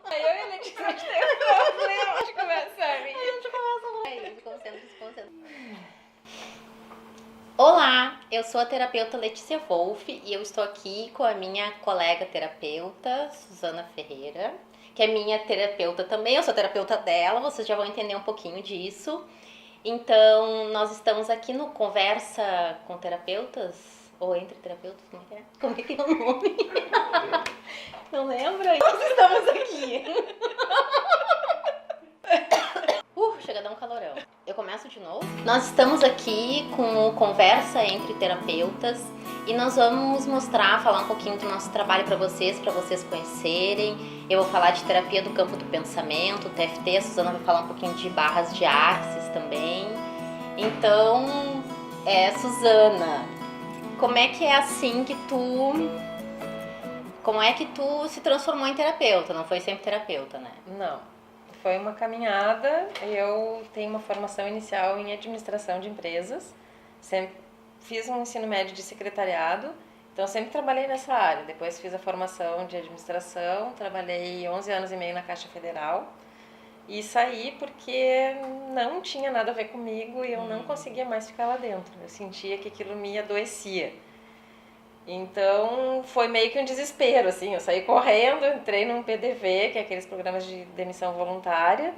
Aí eu e a Letícia, a gente tem um problema de conversar. A gente começa se concentra. Olá, eu sou a terapeuta Letícia Wolff e eu estou aqui com a minha colega terapeuta, Suzana Ferreira, que é minha terapeuta também, eu sou terapeuta dela, vocês já vão entender um pouquinho disso. Então, nós estamos aqui no Conversa com Terapeutas, ou entre terapeutas, como é que é? Como é que é o nome? Não lembra? Nós estamos aqui. Chega a dar um calorão. Eu começo de novo. Nós estamos aqui com o Conversa entre Terapeutas e nós vamos falar um pouquinho do nosso trabalho para vocês conhecerem. Eu vou falar de terapia do campo do pensamento, TFT, a Suzana vai falar um pouquinho de barras de axis também. Então, Suzana, como é que é assim que como é que tu se transformou em terapeuta? Não foi sempre terapeuta, né? Não. Foi uma caminhada. Eu tenho uma formação inicial em administração de empresas, sempre fiz um ensino médio de secretariado, então sempre trabalhei nessa área. Depois fiz a formação de administração, trabalhei 11 anos e meio na Caixa Federal e saí porque não tinha nada a ver comigo e eu não conseguia mais ficar lá dentro. Eu sentia que aquilo me adoecia. Então, foi meio que um desespero, assim, eu saí correndo, entrei num PDV, que é aqueles programas de demissão voluntária,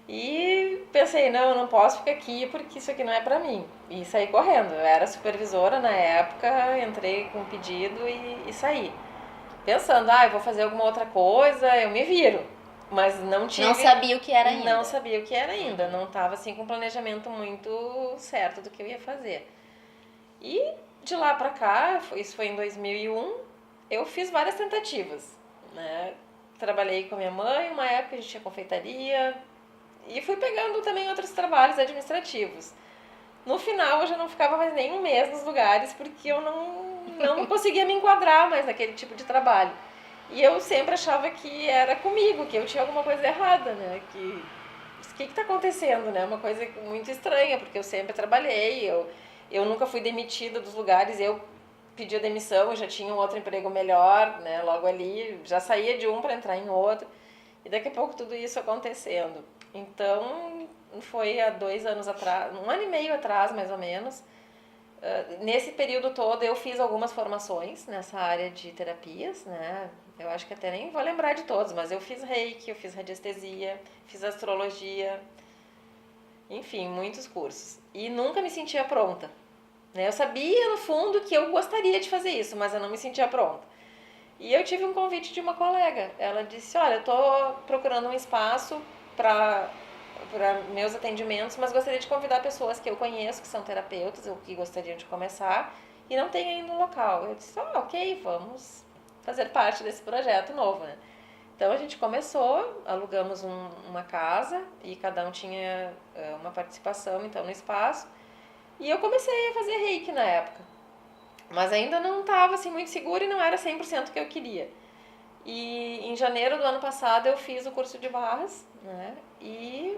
e pensei, não, eu não posso ficar aqui porque isso aqui não é pra mim. E saí correndo, eu era supervisora na época, entrei com um pedido e saí. Pensando, eu vou fazer alguma outra coisa, eu me viro. Mas não tive... Não sabia o que era ainda. Não sabia o que era ainda, não estava assim com um planejamento muito certo do que eu ia fazer. E... de lá pra cá, isso foi em 2001, eu fiz várias tentativas, né? Trabalhei com a minha mãe, uma época a gente tinha confeitaria e fui pegando também outros trabalhos administrativos. No final eu já não ficava mais nem um mês nos lugares porque eu não conseguia me enquadrar mais naquele tipo de trabalho. E eu sempre achava que era comigo, que eu tinha alguma coisa errada, né? O que está acontecendo, né? Uma coisa muito estranha, porque eu sempre trabalhei, eu nunca fui demitida dos lugares, eu pedi a demissão, eu já tinha um outro emprego melhor, né, logo ali, já saía de um para entrar em outro, e daqui a pouco tudo isso acontecendo. Então, foi há 2 anos atrás, 1 ano e meio atrás, mais ou menos, nesse período todo eu fiz algumas formações nessa área de terapias, né, eu acho que até nem vou lembrar de todos, mas eu fiz reiki, eu fiz radiestesia, fiz astrologia, enfim, muitos cursos, e nunca me sentia pronta. Eu sabia, no fundo, que eu gostaria de fazer isso, mas eu não me sentia pronta. E eu tive um convite de uma colega. Ela disse, olha, eu estou procurando um espaço para meus atendimentos, mas gostaria de convidar pessoas que eu conheço, que são terapeutas, ou que gostariam de começar, e não tem ainda um local. Eu disse, ok, vamos fazer parte desse projeto novo, né? Então a gente começou, alugamos uma casa, e cada um tinha uma participação, então, no espaço. E eu comecei a fazer reiki na época, mas ainda não estava assim, muito segura e não era 100% o que eu queria. E em janeiro do ano passado eu fiz o curso de barras, né? E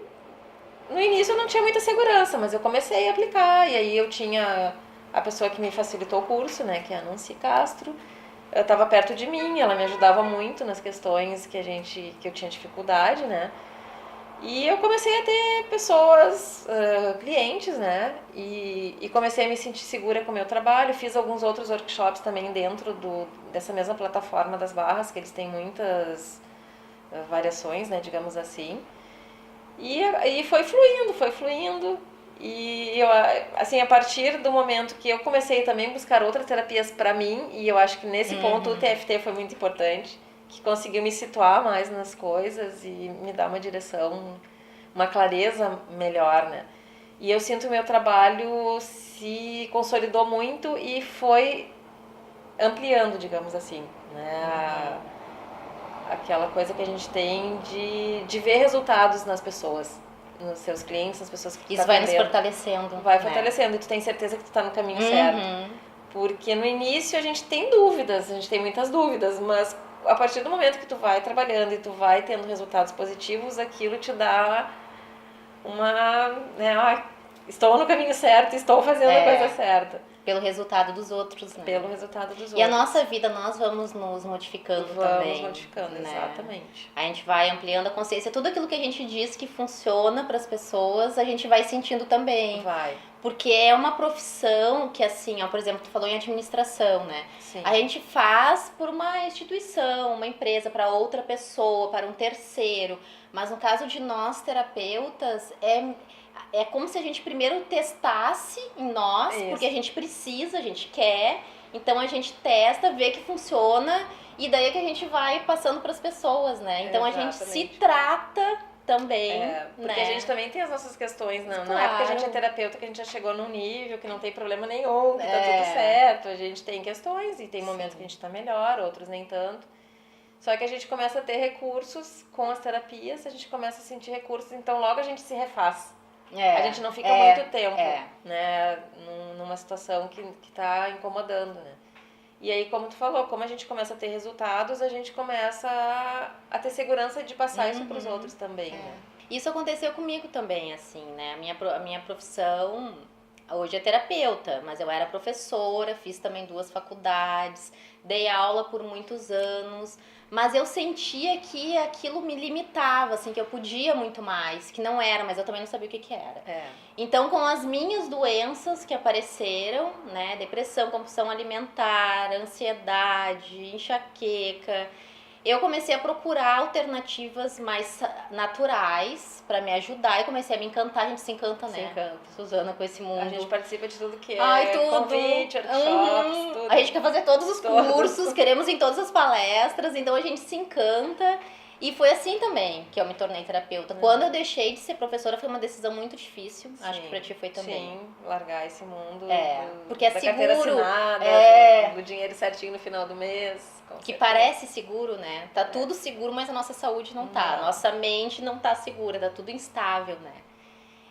no início eu não tinha muita segurança, mas eu comecei a aplicar. E aí eu tinha a pessoa que me facilitou o curso, né? Que é a Nancy Castro. Eu estava perto de mim, ela me ajudava muito nas questões que eu tinha dificuldade, né? E eu comecei a ter pessoas, clientes, né? E comecei a me sentir segura com o meu trabalho. Fiz alguns outros workshops também dentro dessa mesma plataforma das barras, que eles têm muitas variações, né? Digamos assim. E foi fluindo. E eu, assim, a partir do momento que eu comecei também a buscar outras terapias para mim, e eu acho que nesse ponto o TFT foi muito importante, que conseguiu me situar mais nas coisas e me dar uma direção, uma clareza melhor, né? E eu sinto que o meu trabalho se consolidou muito e foi ampliando, digamos assim, né? Aquela coisa que a gente tem de ver resultados nas pessoas, nos seus clientes, nas pessoas que isso vai nos fortalecendo. Vai fortalecendo, e tu tem certeza que tu tá no caminho certo. Porque no início a gente tem dúvidas, a gente tem muitas dúvidas, mas a partir do momento que tu vai trabalhando e tu vai tendo resultados positivos, aquilo te dá uma, né, estou no caminho certo, estou fazendo a coisa certa. Pelo resultado dos outros, né? Pelo resultado dos outros. E a nossa vida, nós vamos nos modificando também. Vamos modificando, né? Exatamente. A gente vai ampliando a consciência. Tudo aquilo que a gente diz que funciona para as pessoas, a gente vai sentindo também. Vai. Porque é uma profissão que, assim, ó, por exemplo, tu falou em administração, né? Sim. A gente faz por uma instituição, uma empresa, para outra pessoa, para um terceiro. Mas no caso de nós, terapeutas, é como se a gente primeiro testasse em nós, Isso. porque a gente precisa, a gente quer. Então a gente testa, vê que funciona e daí é que a gente vai passando para as pessoas, né? Então a gente se trata também, porque né? a gente também tem as nossas questões, não. Claro. Não é porque a gente é terapeuta que a gente já chegou num nível que não tem problema nenhum, que tá tudo certo. A gente tem questões e tem momentos que a gente tá melhor, outros nem tanto. Só que a gente começa a ter recursos com as terapias, a gente começa a sentir recursos, então logo a gente se refaz. A gente não fica muito tempo, né, numa situação que tá incomodando, né. E aí, como tu falou, como a gente começa a ter resultados, a gente começa a ter segurança de passar isso pros outros também, né. Isso aconteceu comigo também, assim, né, a minha profissão hoje é terapeuta, mas eu era professora, fiz também 2 faculdades, dei aula por muitos anos, mas eu sentia que aquilo me limitava, assim, que eu podia muito mais, que não era, mas eu também não sabia o que era. Então, com as minhas doenças que apareceram, né, depressão, compulsão alimentar, ansiedade, enxaqueca, eu comecei a procurar alternativas mais naturais pra me ajudar e comecei a me encantar. A gente se encanta, né? Se encanta. Suzana, com esse mundo. A gente participa de tudo que tudo. Convite, workshops, tudo. A gente quer fazer todos os cursos, queremos ir em todas as palestras, então a gente se encanta. E foi assim também que eu me tornei terapeuta. Quando eu deixei de ser professora foi uma decisão muito difícil. Sim, acho que pra ti foi também. Sim, largar esse mundo porque é da seguro, carteira assinada, do dinheiro certinho no final do mês. Que parece seguro, né? Tá tudo seguro, mas a nossa saúde não tá. Nossa mente não tá segura, tá tudo instável, né?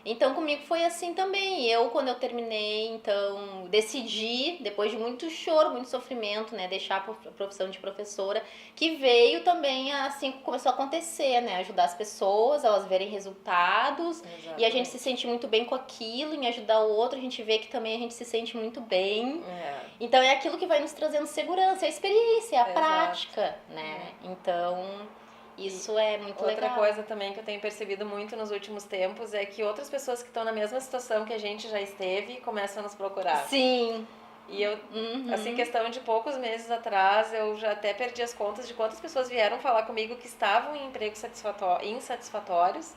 Então comigo foi assim também. Quando eu terminei, então decidi, depois de muito choro, muito sofrimento, né, deixar a profissão de professora, que veio também assim que começou a acontecer, né, ajudar as pessoas, elas verem resultados. Exatamente. E a gente se sente muito bem com aquilo, em ajudar o outro, a gente vê que também a gente se sente muito bem. Então é aquilo que vai nos trazendo segurança, a experiência, a prática, né? Então isso é muito legal. Outra coisa também que eu tenho percebido muito nos últimos tempos é que outras pessoas que estão na mesma situação que a gente já esteve começam a nos procurar. Sim. E eu, assim, questão de poucos meses atrás, eu já até perdi as contas de quantas pessoas vieram falar comigo que estavam em empregos insatisfatórios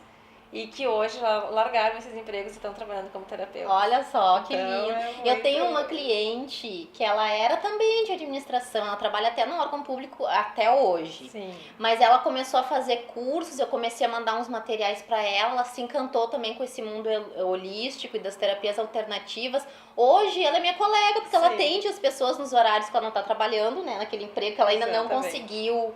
e que hoje largaram esses empregos e estão trabalhando como terapeuta. Olha só, que então, lindo. Eu tenho uma cliente que ela era também de administração, ela trabalha até no órgão público até hoje. Sim. Mas ela começou a fazer cursos, eu comecei a mandar uns materiais para ela se encantou também com esse mundo holístico e das terapias alternativas. Hoje ela é minha colega, porque ela atende as pessoas nos horários que ela não tá trabalhando, né, naquele emprego que ela ainda não conseguiu...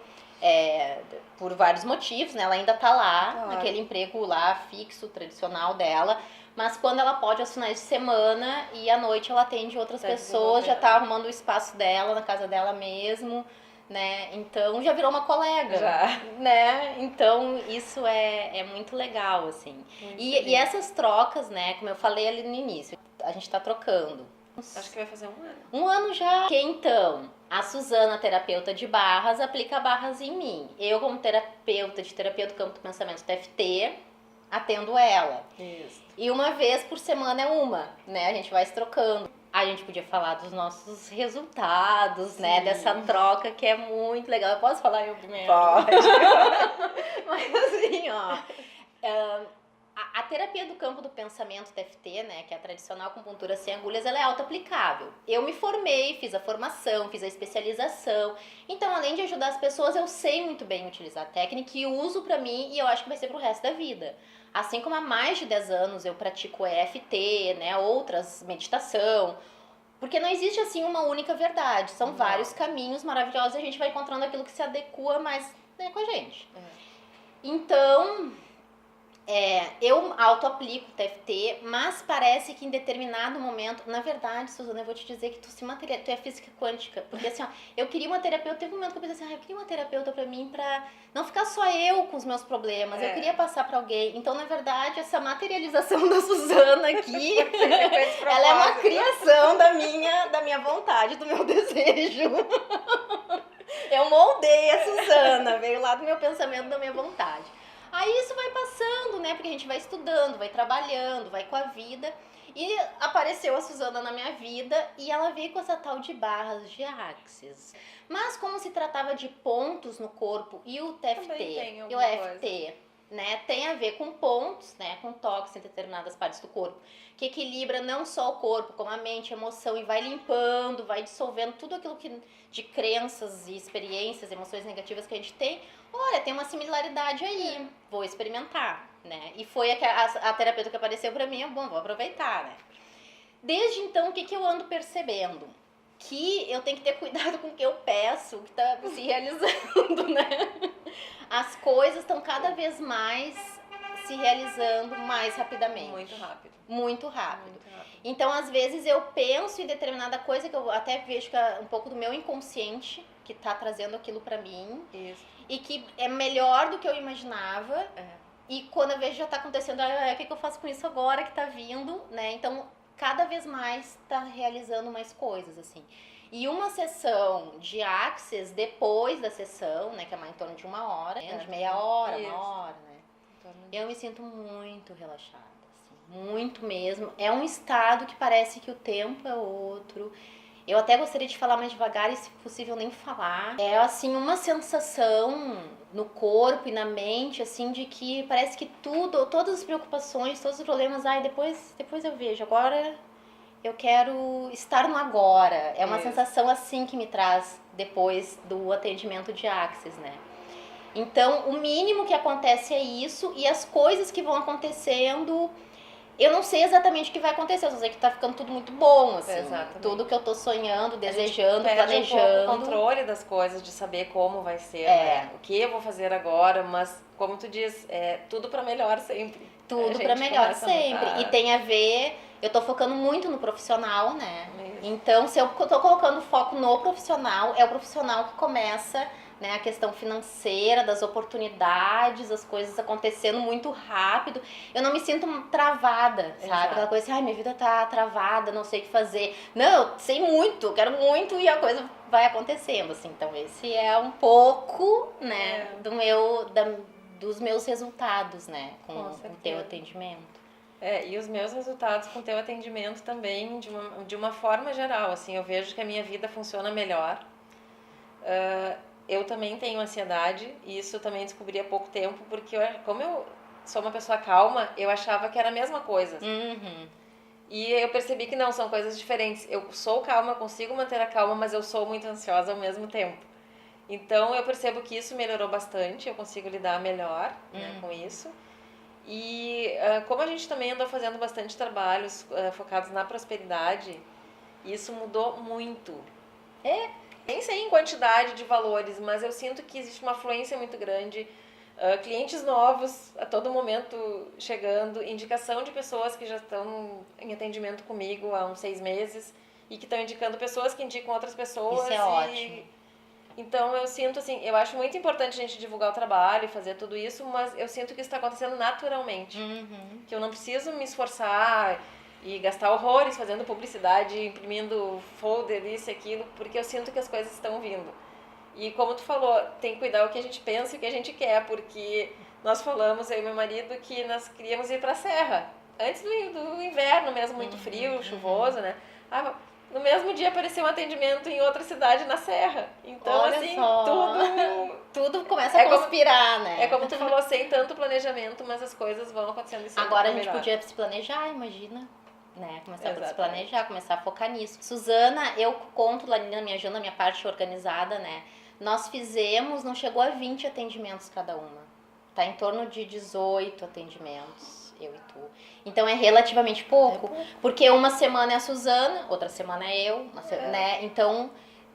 por vários motivos, né? Ela ainda tá lá, naquele emprego lá fixo, tradicional dela, mas quando ela pode, aos finais de semana e à noite ela atende outras pessoas, já tá arrumando o espaço dela, na casa dela mesmo, né? Então já virou uma colega, né? Então isso é muito legal, assim. E essas trocas, né? Como eu falei ali no início, a gente tá trocando. Acho que vai fazer 1 ano. 1 ano já. Que então, a Suzana, terapeuta de barras, aplica barras em mim. Eu, como terapeuta de terapia do campo do pensamento TFT, atendo ela. Isso. E uma vez por semana é uma, né? A gente vai se trocando. A gente podia falar dos nossos resultados, né? Dessa troca que é muito legal. Eu posso falar eu primeiro? Pode. Mas assim, ó... A terapia do campo do pensamento TFT, né, que é a tradicional acupuntura sem agulhas, ela é auto-aplicável. Eu me formei, fiz a formação, fiz a especialização. Então, além de ajudar as pessoas, eu sei muito bem utilizar a técnica e uso pra mim e eu acho que vai ser pro resto da vida. Assim como há mais de 10 anos eu pratico EFT, né, outras, meditação, porque não existe assim uma única verdade. São vários caminhos maravilhosos e a gente vai encontrando aquilo que se adequa mais, né, com a gente. Então... Eu auto-aplico o TFT, mas parece que em determinado momento, na verdade, Suzana, eu vou te dizer que tu é física quântica, porque assim, ó, eu queria uma terapeuta, teve um momento que eu pensei assim, eu queria uma terapeuta pra mim, pra não ficar só eu com os meus problemas, eu queria passar pra alguém. Então, na verdade, essa materialização da Suzana aqui, ela é uma criação da minha vontade, do meu desejo. Eu moldei a Suzana, veio lá do meu pensamento, da minha vontade. Aí isso vai passando, né? Porque a gente vai estudando, vai trabalhando, vai com a vida. E apareceu a Suzana na minha vida e ela veio com essa tal de barras de Axis. Mas como se tratava de pontos no corpo e o TFT e o EFT, né, tem a ver com pontos, né, com toques em determinadas partes do corpo, que equilibra não só o corpo, como a mente, a emoção, e vai limpando, vai dissolvendo tudo aquilo que de crenças e experiências, emoções negativas que a gente tem. Olha, tem uma similaridade aí, vou experimentar, né? E foi a terapeuta que apareceu pra mim, bom, vou aproveitar, né? Desde então, o que eu ando percebendo? Que eu tenho que ter cuidado com o que eu peço, o que tá se realizando, né? As coisas estão cada vez mais se realizando mais rapidamente. Muito rápido. Muito rápido. Então, às vezes, eu penso em determinada coisa que eu até vejo que é um pouco do meu inconsciente que tá trazendo aquilo pra mim. Isso. E que é melhor do que eu imaginava. E quando eu vejo já tá acontecendo, o que eu faço com isso agora que tá vindo, né? Então, cada vez mais tá realizando mais coisas, assim. E uma sessão de Axis, depois da sessão, né, que é mais em torno de 1 hora, de meia hora, isso. 1 hora, né? Eu me sinto muito relaxada, assim, muito mesmo. É um estado que parece que o tempo é outro. Eu até gostaria de falar mais devagar e, se possível, nem falar. É, assim, uma sensação no corpo e na mente, assim, de que parece que todas as preocupações, todos os problemas, depois eu vejo, agora eu quero estar no agora. É uma sensação assim que me traz depois do atendimento de Axis, né? Então, o mínimo que acontece é isso, e as coisas que vão acontecendo, eu não sei exatamente o que vai acontecer, eu só sei que tá ficando tudo muito bom, assim. Exatamente. Tudo que eu tô sonhando, desejando, planejando. planejando. Um pouco o controle das coisas, de saber como vai ser, né? O que eu vou fazer agora, mas como tu diz, tudo pra melhor sempre. Tudo pra melhor sempre. E tem a ver, eu tô focando muito no profissional, né? Isso. Então, se eu tô colocando foco no profissional, é o profissional que começa, né, a questão financeira, das oportunidades, as coisas acontecendo muito rápido. Eu não me sinto travada, sabe? Exato. Aquela coisa assim, minha vida tá travada, não sei o que fazer. Não, eu sei muito, quero muito, e a coisa vai acontecendo, assim. Então, esse é um pouco, né, dos meus resultados, né, com o teu atendimento. E os meus resultados com o teu atendimento também, de uma forma geral, assim, eu vejo que a minha vida funciona melhor. Eu também tenho ansiedade, e isso eu também descobri há pouco tempo, porque como eu sou uma pessoa calma, eu achava que era a mesma coisa. Uhum. E eu percebi que não, são coisas diferentes. Eu sou calma, eu consigo manter a calma, mas eu sou muito ansiosa ao mesmo tempo. Então eu percebo que isso melhorou bastante, eu consigo lidar melhor, né, com isso. E como a gente também andou fazendo bastante trabalhos focados na prosperidade, isso mudou muito. Nem sei em quantidade de valores, mas eu sinto que existe uma fluência muito grande. Clientes novos a todo momento chegando, indicação de pessoas que já estão em atendimento comigo há uns 6 meses e que estão indicando pessoas que indicam outras pessoas. Isso é ótimo. Então eu sinto assim, eu acho muito importante a gente divulgar o trabalho e fazer tudo isso, mas eu sinto que isso está acontecendo naturalmente. Uhum. Que eu não preciso me esforçar e gastar horrores fazendo publicidade, imprimindo folder, isso e aquilo, porque eu sinto que as coisas estão vindo. E como tu falou, tem que cuidar o que a gente pensa e o que a gente quer, porque nós falamos, eu e meu marido, que nós queríamos ir pra serra, antes do inverno mesmo, muito frio, chuvoso, né? No mesmo dia apareceu um atendimento em outra cidade na serra. Então, olha assim, só. tudo começa a conspirar, né? É como tu falou, sem tanto planejamento, mas as coisas vão acontecendo. Agora a gente podia se planejar, imagina. Né? Começar a se planejar, começar a focar nisso. Suzana, eu conto lá na minha agenda, na minha parte organizada, né? Nós fizemos, não chegou a 20 atendimentos cada uma. Tá em torno de 18 atendimentos, eu e tu. Então é relativamente pouco, porque uma semana é a Suzana, outra semana é eu, né? Então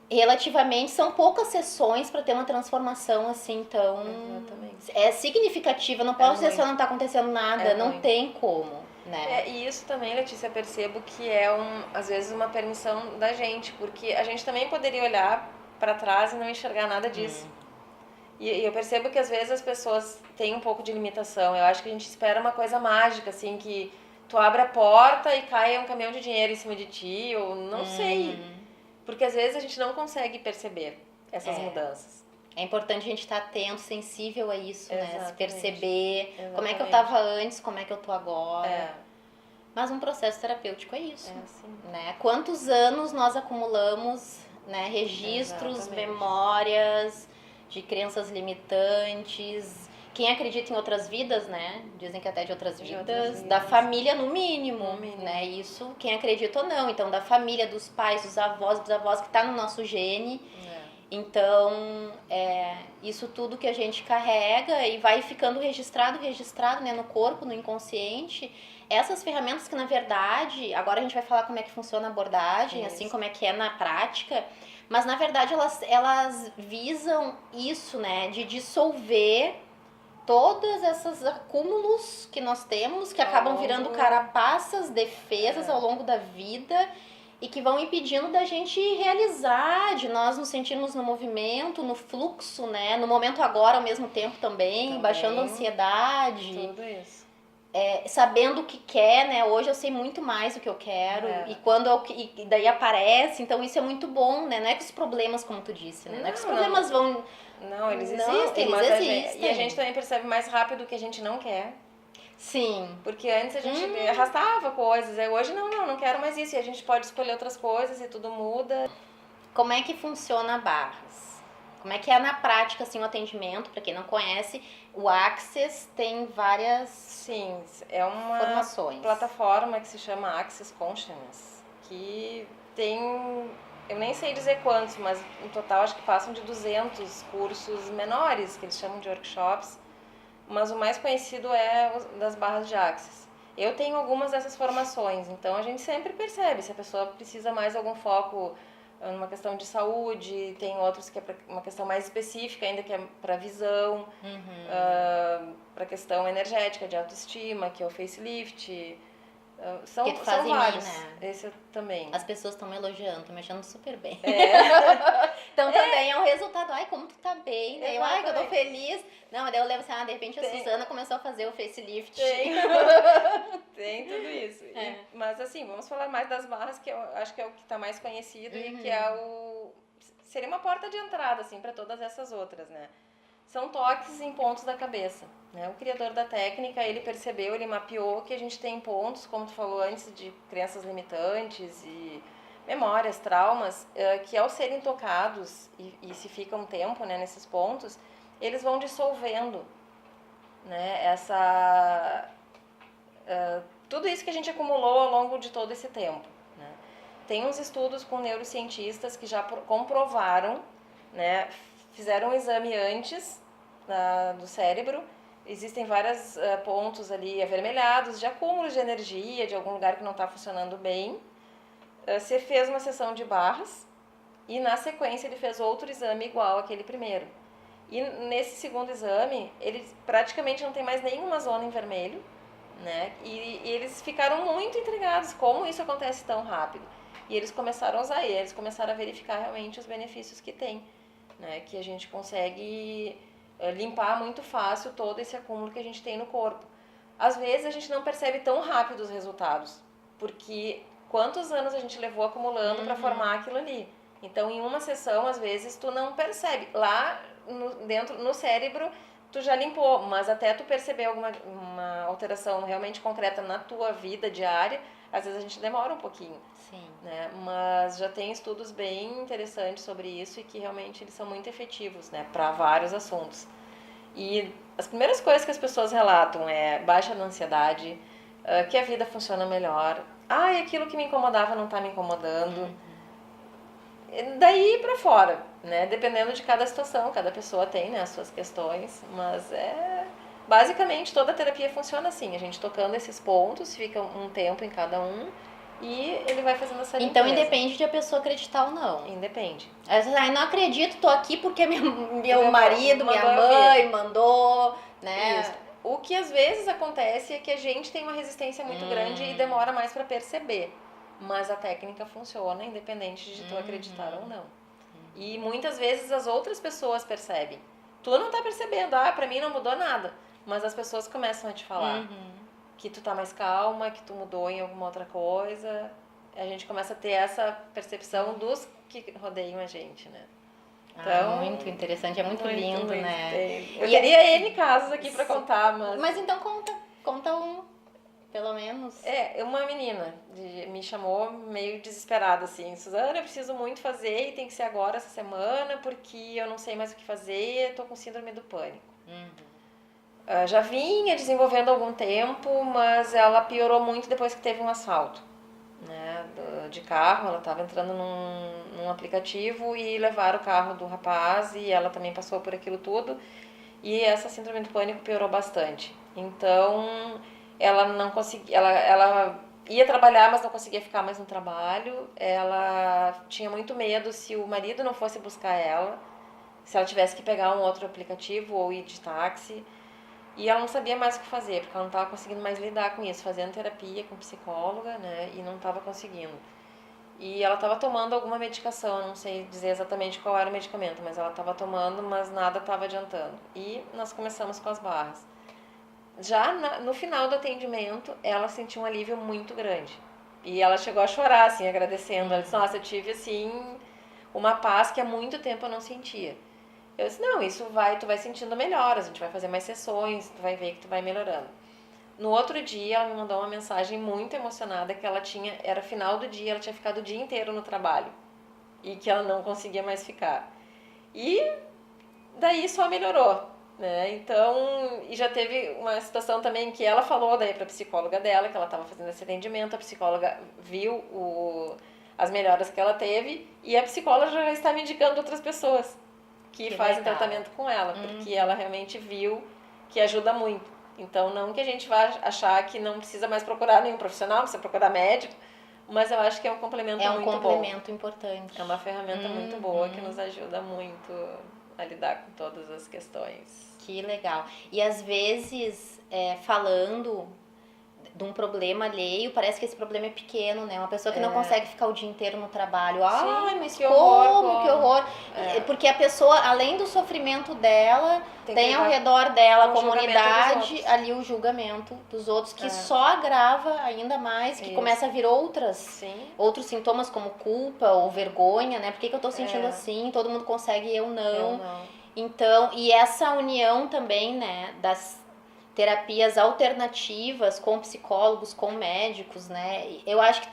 relativamente são poucas sessões para ter uma transformação assim tão significativa. Não posso dizer só não tá acontecendo nada, não tem como, né? E isso também, Letícia, eu percebo que às vezes uma permissão da gente, porque a gente também poderia olhar para trás e não enxergar nada disso. E eu percebo que às vezes as pessoas têm um pouco de limitação. Eu acho que a gente espera uma coisa mágica, assim, que tu abre a porta e cai um caminhão de dinheiro em cima de ti, ou não sei. Porque às vezes a gente não consegue perceber essas mudanças. É importante a gente estar atento, sensível a isso, Exatamente. né? Se perceber como é que eu Exatamente. estava antes, como é que eu tô agora. Mas um processo terapêutico é isso, né? Quantos anos nós acumulamos, né? Registros, memórias de crenças limitantes. Quem acredita em outras vidas, né? Dizem que até de outras vidas. Da família no mínimo, né? Isso, quem acredita ou não. Então, da família, dos pais, dos avós, que tá no nosso gene. Então, isso tudo que a gente carrega e vai ficando registrado, né, no corpo, no inconsciente. Essas ferramentas que, na verdade, agora a gente vai falar como é que funciona a abordagem, assim como é que é na prática, mas, na verdade, elas visam isso, né, de dissolver todos esses acúmulos que nós temos, que acabam virando carapaças, defesas ao longo da vida, e que vão impedindo da gente realizar, de nós nos sentirmos no movimento, no fluxo, né? No momento agora, ao mesmo tempo também. Baixando a ansiedade. Tudo isso. Sabendo o que quer, né? Hoje eu sei muito mais o que eu quero. E quando e daí aparece, então isso é muito bom, né? Não é que os problemas, como tu disse, né? Não é que os problemas vão... Não, eles existem, mas a gente também percebe mais rápido o que a gente não quer. Sim. Porque antes a gente arrastava coisas, hoje não quero mais isso. E a gente pode escolher outras coisas e tudo muda. Como é que funciona a Barras? Como é que é na prática, assim, o atendimento? Para quem não conhece, o Access tem várias é uma formações. Plataforma que se chama Access Consciousness, que tem, eu nem sei dizer quantos, mas no total acho que passam de 200 cursos menores, que eles chamam de workshops. Mas o mais conhecido é o das barras de Access. Eu tenho algumas dessas formações, então a gente sempre percebe se a pessoa precisa mais algum foco numa questão de saúde, tem outros que é para uma questão mais específica ainda, que é para visão, para questão energética, de autoestima, que é o facelift. São vários. Né? Esse também. As pessoas estão me elogiando, estão me achando super bem. Então também é um resultado. Ai, como tu tá bem, né? Ai, que eu tô feliz. Não, daí eu lembro assim, de repente a Suzana começou a fazer o facelift. Tem tudo isso. Mas assim, vamos falar mais das barras, que eu acho que é o que tá mais conhecido e que seria uma porta de entrada, assim, para todas essas outras, né? São toques em pontos da cabeça, né? O criador da técnica, ele percebeu, ele mapeou que a gente tem pontos, como tu falou antes, de crenças limitantes e memórias, traumas, que ao serem tocados e se fica um tempo, né, nesses pontos, eles vão dissolvendo, né, tudo isso que a gente acumulou ao longo de todo esse tempo, né? Tem uns estudos com neurocientistas que já comprovaram, né, fizeram um exame antes do cérebro, existem vários pontos ali avermelhados de acúmulos de energia, de algum lugar que não está funcionando bem. Você fez uma sessão de barras e na sequência ele fez outro exame igual àquele primeiro. E nesse segundo exame, ele praticamente não tem mais nenhuma zona em vermelho, né? E eles ficaram muito intrigados como isso acontece tão rápido. E eles começaram a usar, e eles começaram a verificar realmente os benefícios que tem, né? Que a gente consegue limpar muito fácil todo esse acúmulo que a gente tem no corpo. Às vezes a gente não percebe tão rápido os resultados, porque quantos anos a gente levou acumulando para formar aquilo ali. Então, em uma sessão, às vezes, tu não percebe. Lá dentro, no cérebro, tu já limpou, mas até tu perceber uma alteração realmente concreta na tua vida diária, às vezes a gente demora um pouquinho. Sim. Né? Mas já tem estudos bem interessantes sobre isso e que realmente eles são muito efetivos, né, para vários assuntos. E as primeiras coisas que as pessoas relatam é baixa na ansiedade, que a vida funciona melhor, e aquilo que me incomodava não está me incomodando. Daí para fora, né? Dependendo de cada situação, cada pessoa tem, né, as suas questões, mas basicamente toda a terapia funciona assim, a gente tocando esses pontos, fica um tempo em cada um e ele vai fazendo essa limpeza. Então independe de a pessoa acreditar ou não. Independe. Às vezes, não acredito, tô aqui porque meu marido, minha mandou mãe mandou, né? Isso. O que às vezes acontece é que a gente tem uma resistência muito grande e demora mais para perceber. Mas a técnica funciona independente de tu acreditar ou não. E muitas vezes as outras pessoas percebem. Tu não tá percebendo, pra mim não mudou nada. Mas as pessoas começam a te falar que tu tá mais calma, que tu mudou em alguma outra coisa. A gente começa a ter essa percepção dos que rodeiam a gente, né? Então, muito interessante, é muito lindo, né? Eu teria N casos aqui pra contar, mas... Mas então conta um, pelo menos. Uma menina me chamou meio desesperada, assim, Suzana, eu preciso muito fazer e tem que ser agora, essa semana, porque eu não sei mais o que fazer, tô com síndrome do pânico. Já vinha desenvolvendo há algum tempo, mas ela piorou muito depois que teve um assalto, né, de carro. Ela estava entrando num aplicativo e levaram o carro do rapaz e ela também passou por aquilo tudo. E essa síndrome do pânico piorou bastante. Então, ela não conseguia, ela ia trabalhar, mas não conseguia ficar mais no trabalho. Ela tinha muito medo se o marido não fosse buscar ela, se ela tivesse que pegar um outro aplicativo ou ir de táxi. E ela não sabia mais o que fazer, porque ela não estava conseguindo mais lidar com isso, fazendo terapia com psicóloga, né, e não estava conseguindo. E ela estava tomando alguma medicação, eu não sei dizer exatamente qual era o medicamento, mas ela estava tomando, mas nada estava adiantando. E nós começamos com as barras. Já no final do atendimento, ela sentiu um alívio muito grande. E ela chegou a chorar, assim, agradecendo. Ela disse, nossa, eu tive, assim, uma paz que há muito tempo eu não sentia. Eu disse, não, tu vai sentindo melhor, a gente vai fazer mais sessões, tu vai ver que tu vai melhorando. No outro dia, ela me mandou uma mensagem muito emocionada que era final do dia, ela tinha ficado o dia inteiro no trabalho e que ela não conseguia mais ficar. E daí só melhorou, né? Então, e já teve uma situação também que ela falou daí pra psicóloga dela, que ela estava fazendo esse atendimento, a psicóloga viu as melhoras que ela teve e a psicóloga já estava indicando outras pessoas que fazem tratamento com ela, porque ela realmente viu que ajuda muito. Então, não que a gente vá achar que não precisa mais procurar nenhum profissional, precisa procurar médico, mas eu acho que é um complemento muito bom. É um complemento importante. É uma ferramenta muito boa que nos ajuda muito a lidar com todas as questões. Que legal. E às vezes, falando de um problema alheio, parece que esse problema é pequeno, né? Uma pessoa que não consegue ficar o dia inteiro no trabalho. Ai, mas que horror. Porque a pessoa, além do sofrimento dela, tem ao redor dela, a comunidade, ali o julgamento dos outros, que só agrava ainda mais, que começa a vir outros sintomas como culpa ou vergonha, né? Por que eu tô sentindo assim? Todo mundo consegue e eu não. Eu não. Então, e essa união também, né, das terapias alternativas com psicólogos, com médicos, né? Eu acho que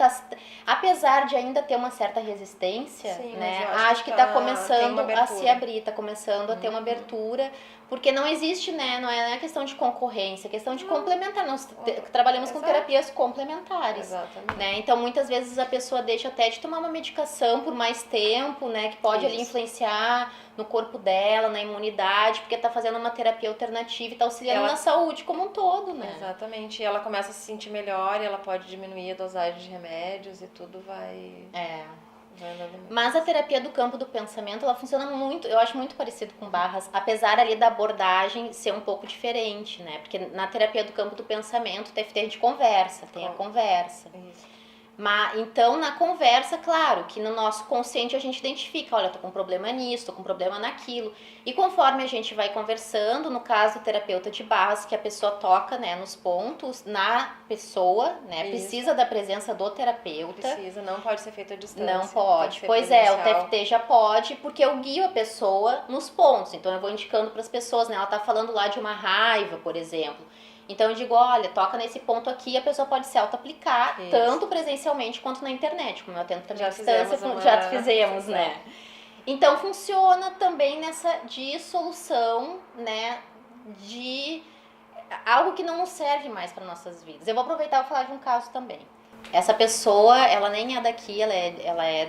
apesar de ainda ter uma certa resistência, né? Acho que tá começando a se abrir, tá começando a ter uma abertura, porque não existe, né? Não é questão de concorrência, é questão de complementar. Nós trabalhamos com terapias complementares, né? Então, muitas vezes a pessoa deixa até de tomar uma medicação por mais tempo, né? Que pode ali influenciar no corpo dela, na imunidade, porque tá fazendo uma terapia alternativa e tá auxiliando na saúde como um todo, né? Exatamente. E ela começa a se sentir melhor e ela pode diminuir a dosagem de remédios e tudo vai... Mas a terapia do campo do pensamento, ela funciona muito, eu acho muito parecido com barras, apesar ali da abordagem ser um pouco diferente, né? Porque na terapia do campo do pensamento tem de conversa, tem a conversa. Isso. Mas, então, na conversa, claro, que no nosso consciente a gente identifica, olha, tô com problema nisso, tô com problema naquilo. E conforme a gente vai conversando, no caso do terapeuta de barras, que a pessoa toca, né, nos pontos, na pessoa, né, precisa da presença do terapeuta. Precisa, não pode ser feito à distância. Não pode. Pois o TFT já pode, porque eu guio a pessoa nos pontos. Então, eu vou indicando para as pessoas, né, ela tá falando lá de uma raiva, por exemplo. Então eu digo, olha, toca nesse ponto aqui, a pessoa pode se auto-aplicar, tanto presencialmente quanto na internet, como eu atendo também à distância, já fizemos, né? Então funciona também nessa dissolução, né, de algo que não nos serve mais para nossas vidas. Eu vou aproveitar e vou falar de um caso também. Essa pessoa, ela nem é daqui, ela é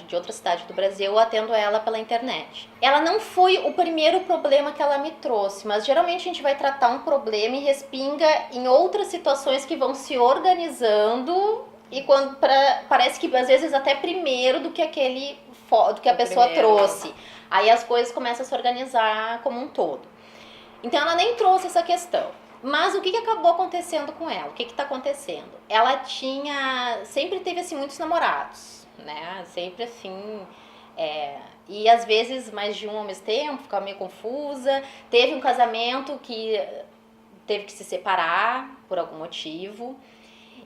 de outra cidade do Brasil, eu atendo ela pela internet. Ela não foi o primeiro problema que ela me trouxe, mas geralmente a gente vai tratar um problema e respinga em outras situações que vão se organizando e parece que às vezes até primeiro do que do que a pessoa primeiro. trouxe. Aí as coisas começam a se organizar como um todo. Então ela nem trouxe essa questão. Mas o que acabou acontecendo com ela? O que está acontecendo? Ela sempre teve assim muitos namorados, né? Sempre assim, e às vezes mais de um ao mesmo tempo, ficava meio confusa. Teve um casamento que teve que se separar por algum motivo.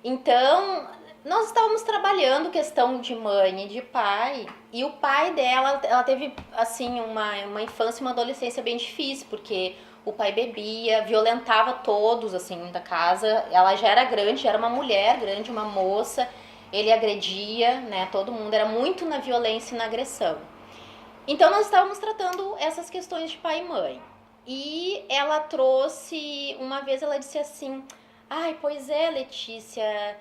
Então, nós estávamos trabalhando questão de mãe e de pai, e o pai dela, ela teve assim uma infância e uma adolescência bem difícil, porque o pai bebia, violentava todos assim da casa. Ela já era grande, já era uma mulher grande, uma moça. Ele agredia, né? Todo mundo era muito na violência e na agressão. Então nós estávamos tratando essas questões de pai e mãe. E ela trouxe, uma vez ela disse assim: ai, pois é, Letícia,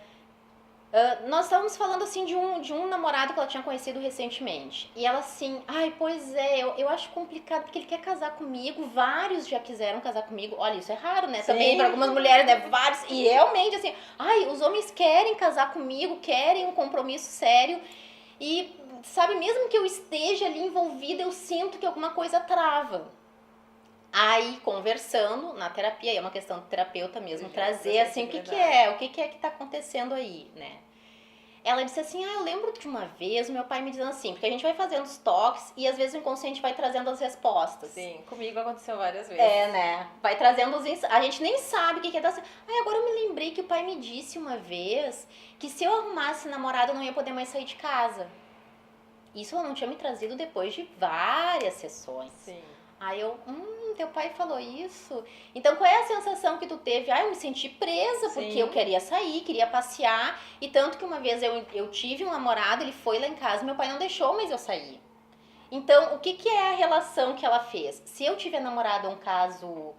nós estávamos falando assim de um namorado que ela tinha conhecido recentemente. E ela assim: ai, pois é, eu acho complicado porque ele quer casar comigo. Vários já quiseram casar comigo. Olha, isso é raro, né? Sim. Também para algumas mulheres, né? Vários. E realmente assim, ai, os homens querem casar comigo, querem um compromisso sério. E, sabe, mesmo que eu esteja ali envolvida, eu sinto que alguma coisa trava. Aí, conversando na terapia, é uma questão de terapeuta mesmo, trazer assim, o que que tá acontecendo aí, né? Ela disse assim: eu lembro de uma vez o meu pai me dizendo assim, porque a gente vai fazendo os toques e às vezes o inconsciente vai trazendo as respostas. Sim, comigo aconteceu várias vezes. Né? Vai trazendo a gente nem sabe o que é. Agora eu me lembrei que o pai me disse uma vez que se eu arrumasse namorado eu não ia poder mais sair de casa. Isso ela não tinha me trazido depois de várias sessões. Sim. Aí eu, teu pai falou isso? Então qual é a sensação que tu teve? Eu me senti presa, porque Sim. eu queria sair, queria passear. E tanto que uma vez eu tive um namorado, ele foi lá em casa, meu pai não deixou, mas eu saí. Então, o que é a relação que ela fez? Se eu tiver namorado um caso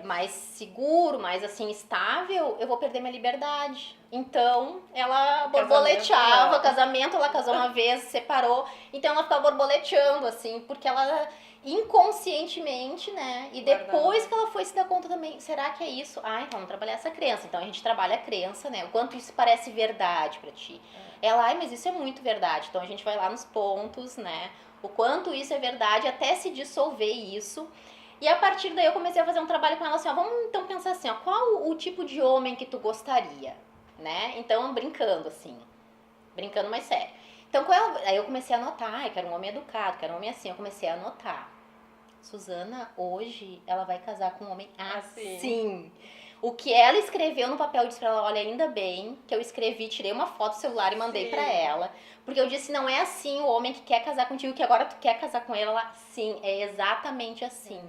mais seguro, mais assim, estável, eu vou perder minha liberdade. Então, ela borboleteava, casamento, ela casou uma vez, separou. Então, ela ficava borboleteando, assim, porque ela inconscientemente, né? E depois que ela foi se dar conta também, será que é isso? Então vamos trabalhar essa crença. Então a gente trabalha a crença, né? O quanto isso parece verdade pra ti. Ela, mas isso é muito verdade. Então a gente vai lá nos pontos, né? O quanto isso é verdade, até se dissolver isso. E a partir daí eu comecei a fazer um trabalho com ela assim, vamos então pensar assim, qual o tipo de homem que tu gostaria, né? Então brincando assim, brincando mais sério. Então, aí eu comecei a anotar, eu quero um homem educado, quero um homem assim, eu comecei a anotar. Suzana, hoje, ela vai casar com um homem assim. O que ela escreveu no papel, eu disse pra ela, olha, ainda bem que eu escrevi, tirei uma foto do celular e mandei pra ela. Porque eu disse, não é assim o homem que quer casar contigo, que agora tu quer casar com ela. Sim, é exatamente assim.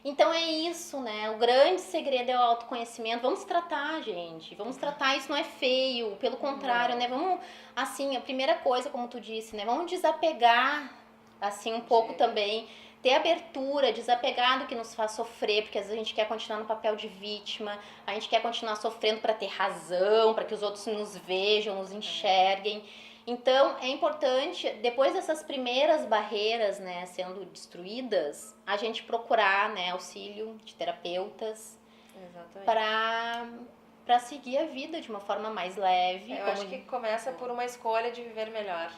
Então é isso, né? O grande segredo é o autoconhecimento. Vamos tratar, gente. Vamos tratar, isso não é feio. Pelo contrário, né? Vamos, assim, a primeira coisa, como tu disse, né? Vamos desapegar, assim, um pouco também. Ter abertura, desapegar do que nos faz sofrer, porque às vezes a gente quer continuar no papel de vítima, a gente quer continuar sofrendo para ter razão, para que os outros nos vejam, nos enxerguem. Então, é importante, depois dessas primeiras barreiras, né, sendo destruídas, a gente procurar, né, auxílio de terapeutas para seguir a vida de uma forma mais leve. Eu acho que começa por uma escolha de viver melhor.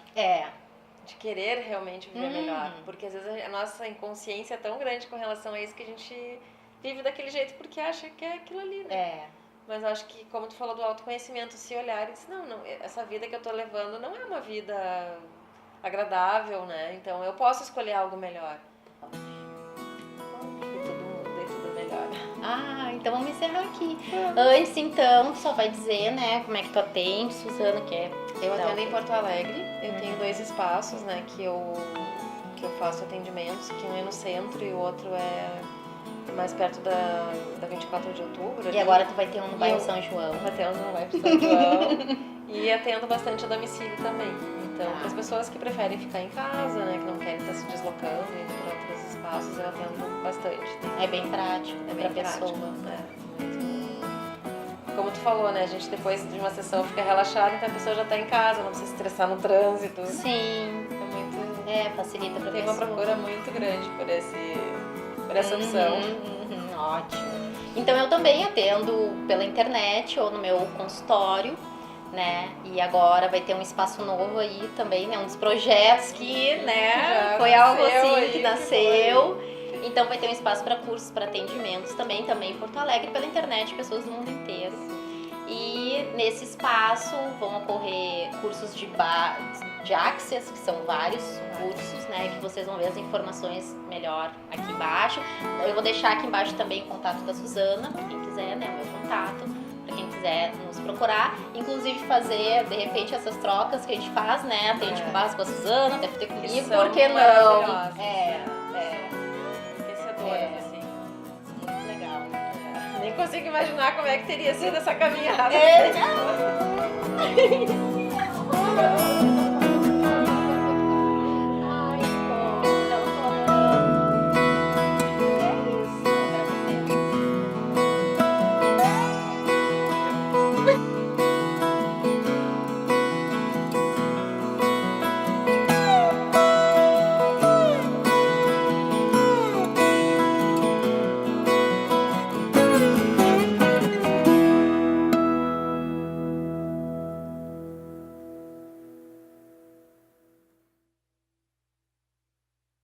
De querer realmente viver melhor. Porque às vezes a nossa inconsciência é tão grande com relação a isso que a gente vive daquele jeito porque acha que é aquilo ali, né? Mas eu acho que, como tu falou do autoconhecimento, se olhar e dizer, não, essa vida que eu tô levando não é uma vida agradável, né? Então eu posso escolher algo melhor. Dê tudo melhor. Então vamos encerrar aqui. Antes, então, tu só vai dizer, né, como é que tu atende, Suzana, que é... Eu atendo em Porto Alegre, eu tenho 2 espaços, né, que eu faço atendimentos, que um é no centro e o outro é mais perto da 24 de outubro. E agora tu vai ter um no bairro São João. Vai ter um no bairro São João. E atendo bastante a domicílio também. Então, para as pessoas que preferem ficar em casa, né, que não querem estar se deslocando, indo para outros espaços, eu atendo bastante. É bem prático, é bem pra prático, pessoa. Como tu falou, né, a gente depois de uma sessão fica relaxada, então a pessoa já está em casa, não precisa se estressar no trânsito. Sim. Facilita pra pessoa. Tem uma procura muito grande por essa opção. Ótimo. Então eu também atendo pela internet ou no meu consultório. né? E agora vai ter um espaço novo aí também, né? Um dos projetos que, né, Já foi algo nasceu assim aí, que nasceu. Então vai ter um espaço para cursos, para atendimentos também em Porto Alegre, pela internet, pessoas do mundo inteiro. E nesse espaço vão ocorrer cursos de Axias, que são vários cursos, né? Que vocês vão ver as informações melhor aqui embaixo. Eu vou deixar aqui embaixo também o contato da Suzana, para quem quiser, né? O meu contato, para quem quiser nos procurar. Inclusive fazer, de repente, essas trocas que a gente faz, né? Atende com base com a Suzana, deve ter comigo, são por que não? maravilhosas. Enriquecedoras, É. assim. Muito legal. Nem consigo imaginar como é que teria sido essa caminhada. É.